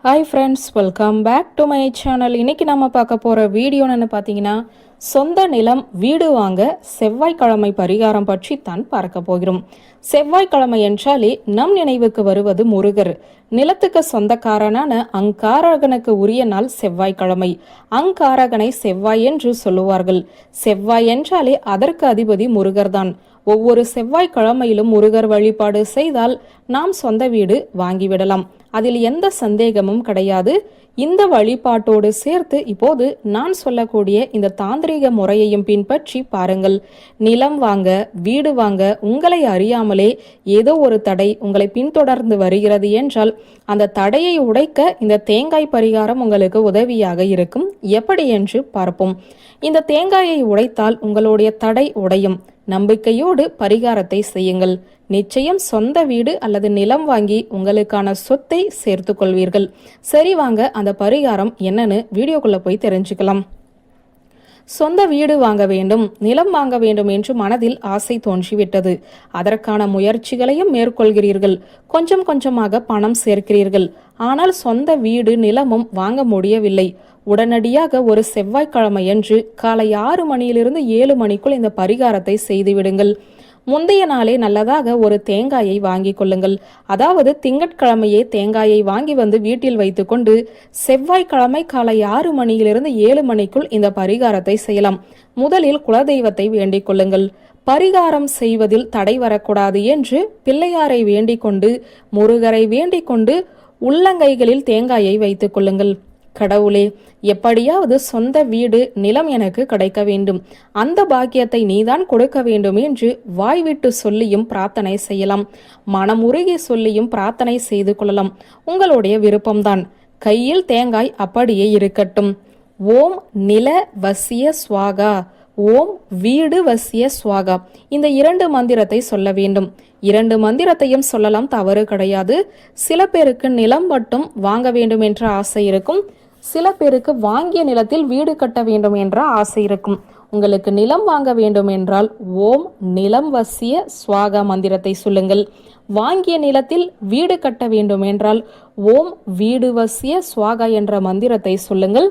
Hi friends, welcome back to my channel. இன்றைக்கி நம்ம பார்க்க போகிற வீடியோ என்னென்னு பார்த்தீங்கன்னா, சொந்த நிலம் வீடு வாங்க செவ்வாய்க்கிழமை பரிகாரம் பற்றி தான் பார்க்க போகிறோம். செவ்வாய்க்கிழமை என்றாலே நம் நினைவுக்கு வருவது முருகர். நிலத்துக்கு சொந்தக்காரனான அங்காரகனுக்கு உரிய நாள் செவ்வாய்க்கிழமை. அங்காரகனை செவ்வாய் என்று சொல்லுவார்கள். செவ்வாய் என்றாலே அதற்கு அதிபதி முருகர் தான். ஒவ்வொரு செவ்வாய்க்கிழமையிலும் முருகர் வழிபாடு செய்தால் நாம் சொந்த வீடு வாங்கிவிடலாம். அதில் எந்த சந்தேகமும் கிடையாது. இந்த வழிபாட்டோடு சேர்த்து இப்போது நான் சொல்லக்கூடிய இந்த தாந்திரிக முறையையும் பின்பற்றி பாருங்கள். நிலம் வாங்க, வீடு வாங்க உங்களை அறியாமலே ஏதோ ஒரு தடை உங்களை பின்தொடர்ந்து வருகிறது என்றால் அந்த தடையை உடைக்க இந்த தேங்காய் பரிகாரம் உங்களுக்கு உதவியாக இருக்கும். எப்படி என்று பார்ப்போம். இந்த தேங்காயை உடைத்தால் உங்களுடைய தடை உடையும். நம்பிக்கையோடு பரிகாரத்தை செய்யுங்கள். நிச்சயம் சொந்த வீடு அல்லது நிலம் வாங்கி உங்களுக்கான சொத்தை சேர்த்து கொள்வீர்கள். சரி, வாங்க அந்த பரிகாரம் என்னன்னு வீடியோக்குள்ள போய் தெரிஞ்சுக்கலாம். சொந்த வீடு வாங்க வேண்டும், நிலம் வாங்க வேண்டும் என்று மனதில் ஆசை தோன்றிவிட்டது. அதற்கான முயற்சிகளையும் மேற்கொள்கிறீர்கள். கொஞ்சம் கொஞ்சமாக பணம் சேர்க்கிறீர்கள். ஆனால் சொந்த வீடு நிலமும் வாங்க முடியவில்லை. உடனடியாக ஒரு செவ்வாய்க்கிழமையன்று காலை 6 மணியிலிருந்து 7 மணிக்குள் இந்த பரிகாரத்தை செய்துவிடுங்கள். முந்தைய நாளே நல்லதாக ஒரு தேங்காயை வாங்கி கொள்ளுங்கள். அதாவது திங்கட்கிழமையே தேங்காயை வாங்கி வந்து வீட்டில் வைத்துக்கொண்டு செவ்வாய்க்கிழமை காலை 6 மணியிலிருந்து 7 மணிக்குள் இந்த பரிகாரத்தை செய்யலாம். முதலில் குலதெய்வத்தை வேண்டிக் கொள்ளுங்கள். பரிகாரம் செய்வதில் தடை வரக்கூடாது என்று பிள்ளையாரை வேண்டிக் கொண்டு, முருகரை வேண்டிக் கொண்டு உள்ளங்கைகளில் தேங்காயை வைத்துக் கொள்ளுங்கள். கடவுளே, எப்படியாவது சொந்த வீடு நிலம் எனக்கு கிடைக்க வேண்டும், அந்த பாக்கியத்தை நீதான் கொடுக்க வேண்டும் என்று வாய்விட்டு சொல்லியும் பிரார்த்தனை செய்யலாம். மனமுருகி சொல்லியும் பிரார்த்தனை செய்து கொள்ளலாம். உங்களுடைய விருப்பம்தான். கையில் தேங்காய் அப்படியே இருக்கட்டும். ஓம் நில வசிய ஸ்வாகா, ஓம் வீடு வசிய ஸ்வாகா, இந்த 2 மந்திரத்தை சொல்ல வேண்டும். 2 மந்திரத்தையும் சொல்லலாம், தவறு கிடையாது. சில பேருக்கு நிலம் மட்டும் வாங்க வேண்டும் என்ற ஆசை இருக்கும். சில பேருக்கு வாங்கிய நிலத்தில் வீடு கட்ட வேண்டும் என்ற ஆசை இருக்கும். உங்களுக்கு நிலம் வாங்க வேண்டும் என்றால் ஓம் நிலம் வசிய ஸ்வாகா மந்திரத்தை சொல்லுங்கள். வாங்கிய நிலத்தில் வீடு கட்ட வேண்டும் என்றால் ஓம் வீடு வசிய ஸ்வாகா என்ற மந்திரத்தை சொல்லுங்கள்.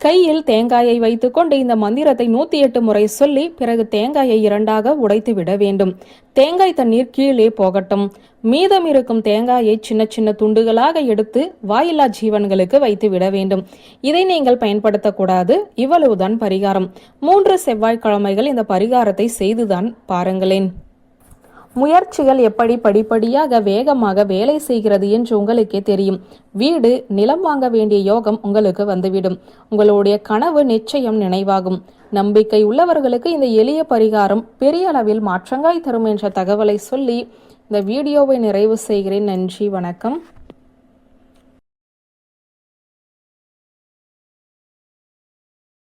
கையில் தேங்காயை வைத்துக்கொண்டு இந்த மந்திரத்தை 108 முறை சொல்லி பிறகு தேங்காயை 2ஆக உடைத்து விட வேண்டும். தேங்காய் தண்ணீர் கீழே போகட்டும். மீதம் இருக்கும் தேங்காயை சின்ன சின்ன துண்டுகளாக எடுத்து வாயில்லா ஜீவன்களுக்கு வைத்து விட வேண்டும். இதை நீங்கள் பயன்படுத்தக்கூடாது. இவ்வளவுதான் பரிகாரம். 3 செவ்வாய்க்கிழமைகள் இந்த பரிகாரத்தை செய்துதான் பாருங்களேன். முயற்சிகள் எப்படி படிப்படியாக வேகமாக வேலை செய்கிறது என்று உங்களுக்கே தெரியும். வீடு நிலம் வாங்க வேண்டிய யோகம் உங்களுக்கு வந்துவிடும். உங்களுடைய கனவு நிச்சயம் நினைவாகும். நம்பிக்கை உள்ளவர்களுக்கு இந்த எளிய பரிகாரம் பெரிய அளவில் மாற்றங்களை தரும் என்ற தகவலை சொல்லி இந்த வீடியோவை நிறைவு செய்கிறேன். நன்றி, வணக்கம்.